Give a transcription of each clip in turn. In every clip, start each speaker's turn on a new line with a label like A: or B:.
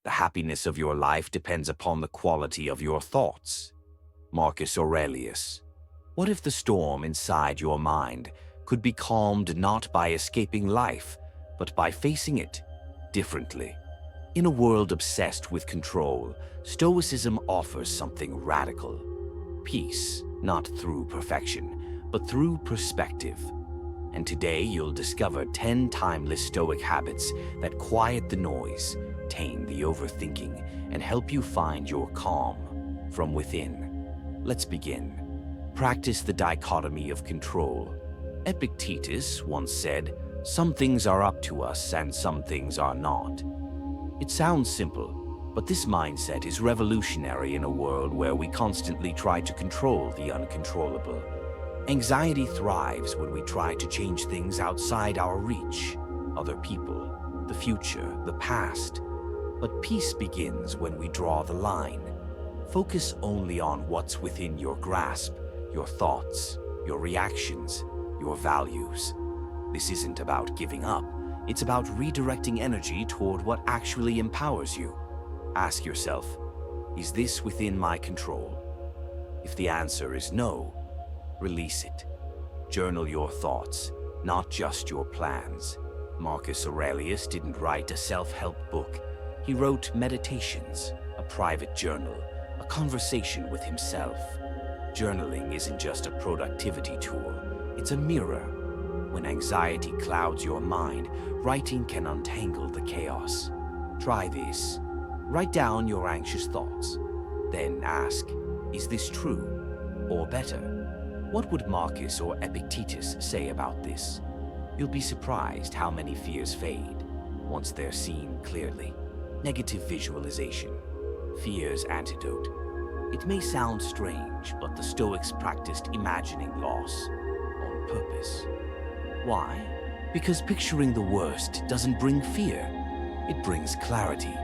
A: The happiness of your life depends upon the quality of your thoughts. Marcus Aurelius. What if the storm inside your mind could be calmed not by escaping life, but by facing it differently? In a world obsessed with control, Stoicism offers something radical. Peace, not through perfection, but through perspective. And today you'll discover 10 timeless Stoic habits that quiet the noise, tame the overthinking, and help you find your calm from within. Let's begin. Practice the dichotomy of control. Epictetus once said, "Some things are up to us and some things are not." It sounds simple, but this mindset is revolutionary in a world where we constantly try to control the uncontrollable. Anxiety thrives when we try to change things outside our reach, other people, the future, the past. But peace begins when we draw the line. Focus only on what's within your grasp, your thoughts, your reactions, your values. This isn't about giving up. It's about redirecting energy toward what actually empowers you. Ask yourself, is this within my control? If the answer is no, release it. Journal your thoughts, not just your plans. Marcus Aurelius didn't write a self-help book. He wrote meditations, a private journal, a conversation with himself. Journaling isn't just a productivity tool, it's a mirror. When anxiety clouds your mind, writing can untangle the chaos. Try this. Write down your anxious thoughts. Then ask, is this true? Or better, what would Marcus or Epictetus say about this? You'll be surprised how many fears fade once they're seen clearly. Negative visualization. Fear's antidote. It may sound strange, but the Stoics practiced imagining loss on purpose. Why? Because picturing the worst doesn't bring fear. It brings clarity.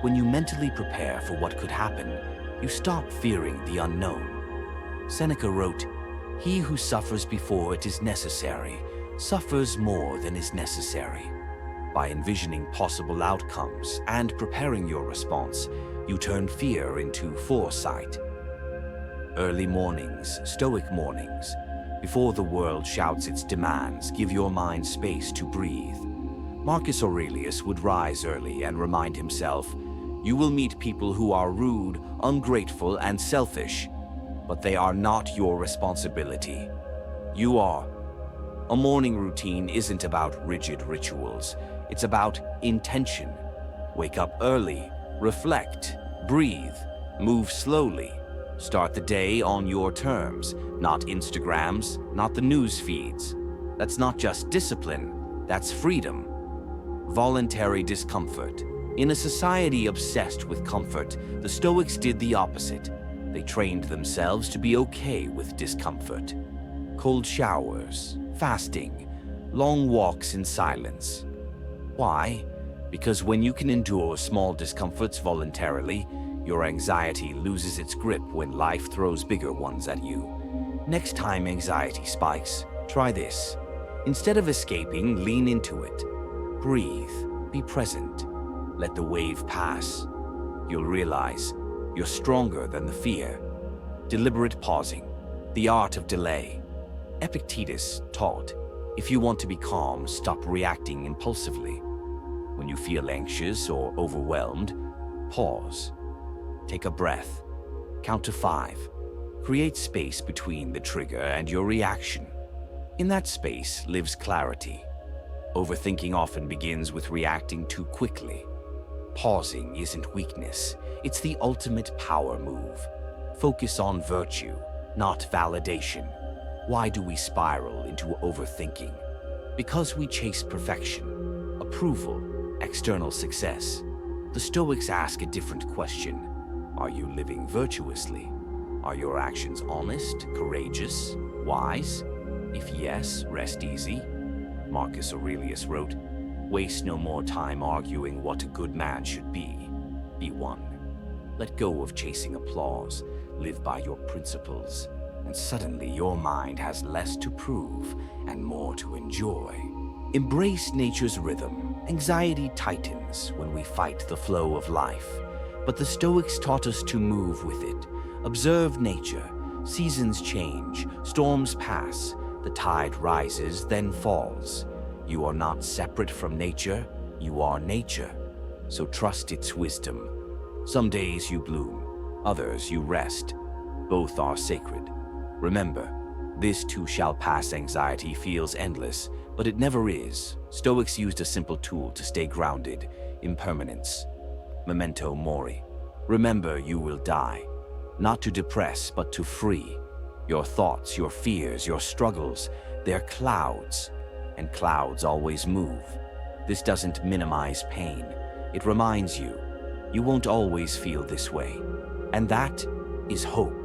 A: When you mentally prepare for what could happen, you stop fearing the unknown. Seneca wrote, "He who suffers before it is necessary, suffers more than is necessary." By envisioning possible outcomes and preparing your response, you turn fear into foresight. Early mornings, Stoic mornings. Before the world shouts its demands, give your mind space to breathe. Marcus Aurelius would rise early and remind himself, "You will meet people who are rude, ungrateful, and selfish, but they are not your responsibility. You are." A morning routine isn't about rigid rituals. It's about intention. Wake up early, reflect, breathe, move slowly. Start the day on your terms, not Instagrams, not the news feeds. That's not just discipline, that's freedom. Voluntary discomfort. In a society obsessed with comfort, the Stoics did the opposite. They trained themselves to be okay with discomfort. Cold showers, fasting, long walks in silence. Why? Because when you can endure small discomforts voluntarily, your anxiety loses its grip when life throws bigger ones at you. Next time anxiety spikes, try this. Instead of escaping, lean into it. Breathe, be present, let the wave pass. You'll realize you're stronger than the fear. Deliberate pausing, the art of delay. Epictetus taught, if you want to be calm, stop reacting impulsively. When you feel anxious or overwhelmed, pause. Take a breath. Count to 5. Create space between the trigger and your reaction. In that space lives clarity. Overthinking often begins with reacting too quickly. Pausing isn't weakness, it's the ultimate power move. Focus on virtue, not validation. Why do we spiral into overthinking? Because we chase perfection, approval, external success. The Stoics ask a different question. Are you living virtuously? Are your actions honest, courageous, wise? If yes, rest easy. Marcus Aurelius wrote, "Waste no more time arguing what a good man should be. Be one. Let go of chasing applause. Live by your principles. And suddenly your mind has less to prove and more to enjoy." Embrace nature's rhythm. Anxiety tightens when we fight the flow of life. But the Stoics taught us to move with it. Observe nature. Seasons change, storms pass, the tide rises, then falls. You are not separate from nature, you are nature. So trust its wisdom. Some days you bloom, others you rest. Both are sacred. Remember, this too shall pass. Anxiety feels endless, but it never is. Stoics used a simple tool to stay grounded: impermanence. Memento mori. Remember, you will die. Not to depress, but to free. Your thoughts, your fears, your struggles, they're clouds, and clouds always move. This doesn't minimize pain. It reminds you, you won't always feel this way. And that is hope.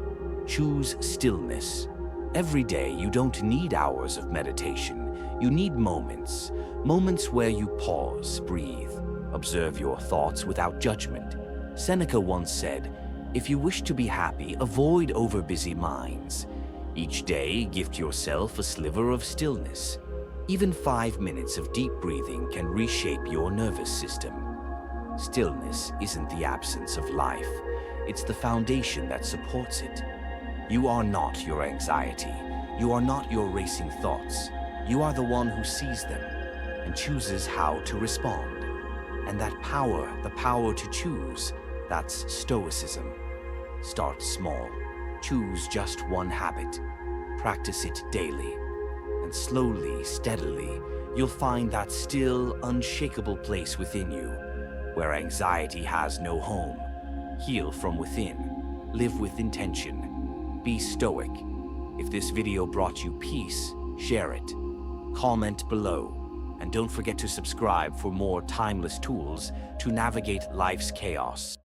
A: Choose stillness. Every day, you don't need hours of meditation. You need moments. Moments where you pause, breathe, observe your thoughts without judgment. Seneca once said, "If you wish to be happy, avoid overbusy minds. Each day, gift yourself a sliver of stillness. Even 5 minutes of deep breathing can reshape your nervous system." Stillness isn't the absence of life. It's the foundation that supports it. You are not your anxiety. You are not your racing thoughts. You are the one who sees them and chooses how to respond. And that power, the power to choose, that's Stoicism. Start small. Choose just one habit. Practice it daily. And slowly, steadily, you'll find that still, unshakable place within you, where anxiety has no home. Heal from within. Live with intention. Be stoic. If this video brought you peace, share it. Comment below. And don't forget to subscribe for more timeless tools to navigate life's chaos.